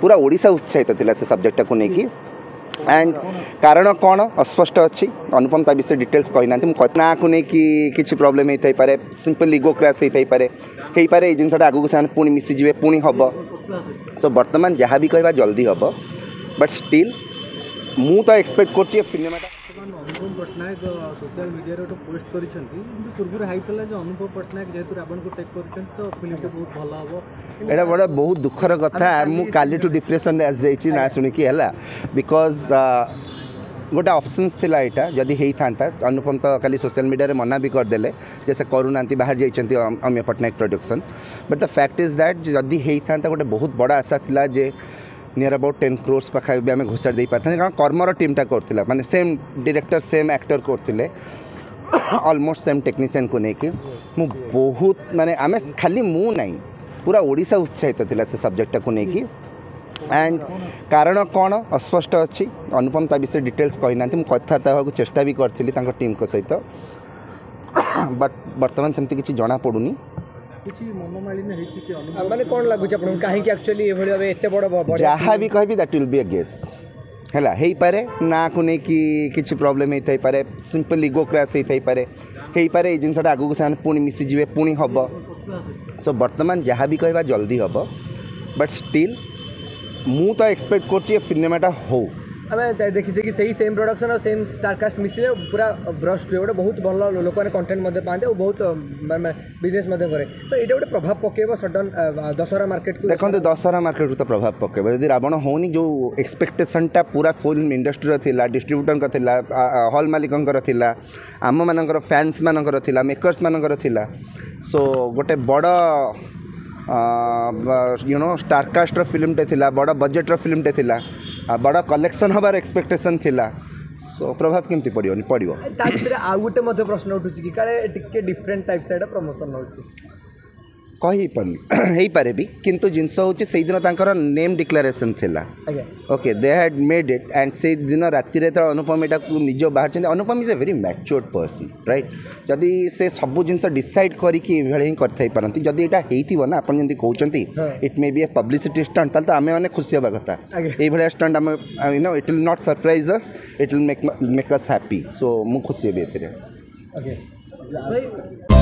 पूरा ओडिशा उत्साहित थिला से सब्जेक्ट को लेकिन एंड कारण कौन अस्पष्ट अच्छी अनुपम ता विषय डिटेल्स कही ना ना को लेकिन किसी प्रोब्लेम होता है पारे सिंपल इगो क्लास होता है पारे ये जिनसा आगू से पुणी मिसीजे पुणी हम सो बर्तमान जहाँ भी कहवा जल्दी हम बट स्टिल मु तो एक्सपेक्ट कर सिनेमाटा अनुपम पट्टनायक सोशल मीडिया रे पोस्ट करिसेंती पूर्व हाइटला जो अनुपम पट्टनायक जेतु रावण को टेक करिसेंत तो फिल्म के बहुत भला हबो एडा बड़ा बहुत दुखर कथा मु काली टू डिप्रेशन एस जाइछि ना सुनि की हला बिकॉज गोटे ऑप्शंस थिला एटा जदी हेई थांता अनुपम तो खाली सोशल मीडिया रे मना भी कर देले जैसे करुनांती बाहर जाइछंती अम्य Pattnaik production but the fact is that जदी हेई थांता गोटे बहुत बड़ा आशा थिला जे नियर अबाउट 10 crores पाखा भी आम घोषार दे पार्थ कारण कर्मर टीमटा करथिला माने सेम डायरेक्टर सेम एक्टर करथिले ऑलमोस्ट सेम टेक्नीशियन को लेकिन मु बहुत माने आम खाली मु नहीं पूरा ओडिशा उत्साहित थिला से सब्जेक्ट को लेकिन एंड कारण कौन अस्पष्ट अच्छी अनुपम ता विषय डिटेल्स कही ना कथबार्ता होगा चेष्टा भी करी टीम को सहित बट बर्तमान सेमती किसी जना पड़ुनी माने कोन लागुछ आपन काहे कि एक्चुअली ए भली एते बड़ जहाँ भी कहबी that will be a guess हैला हेई पारे ना को नै कि किछि प्रॉब्लम हेई पारे सिंपल इगो क्लास हेई पारे ये जिनसा आगू से पुणी मिसीजे पुणी हम सो बर्तमान जहाँ भी कहवा जल्दी हम बट स्टिल मु तो एक्सपेक्ट कर सिनेमाटा हो आम देखीचे कि सही सेम प्रोडक्शन और सेम स्टारकास्ट मिसले पूरा ब्रस्ट हुए गोटे बहुत भल लोक मैंने कंटेंट पाते और बहुत बिजनेस करे तो ये गोटे प्रभाव पकेब सडन दशहरा मार्केट को देखो दशहरा मार्केट को तो प्रभाव पकेब यदि रावण होनी जो एक्सपेक्टेशनटा पूरा फिल्म इंडस्ट्री थिला डिस्ट्रीब्यूटर थिला हॉल मालिकंकर थिला आम मानकर फैंस मानकर थिला मेकर्स मानकर थिला सो गोटे बड़ यू नो स्टारकास्ट फिल्मटे थिला बड़ बजेट्र फिल्मटे थिला बड़ा कलेक्शन हबार एक्सपेक्टेशन थिला सो प्रभाव केमती पड़ियोनी पड़ियो ता भितर आ गुटे मध्य प्रश्न उठुची कि काले टिके डिफरेंट टाइप साइड प्रमोशन होची कही पारे पारे भी किंतु जिनस होची से दिन तांकर नेम डिक्लेरेशन थिला okay they had made it and से दिन राति रे तो अनुपम एटा को निजो बाहर चंदी Anupam is a very matured person right जदि से सब जिनस डिसाइड करी कि एभळे ही करथाई परंती जदि एटा हेइथिबो ना अपन जंती कहउचंती it may be a publicity stunt ताल तो आमे माने खुशी होबा कथा एभळे स्टंट आमे you know it will not surprise us it will make us happy so मु खुशी हेबे एथिरे ओके भाई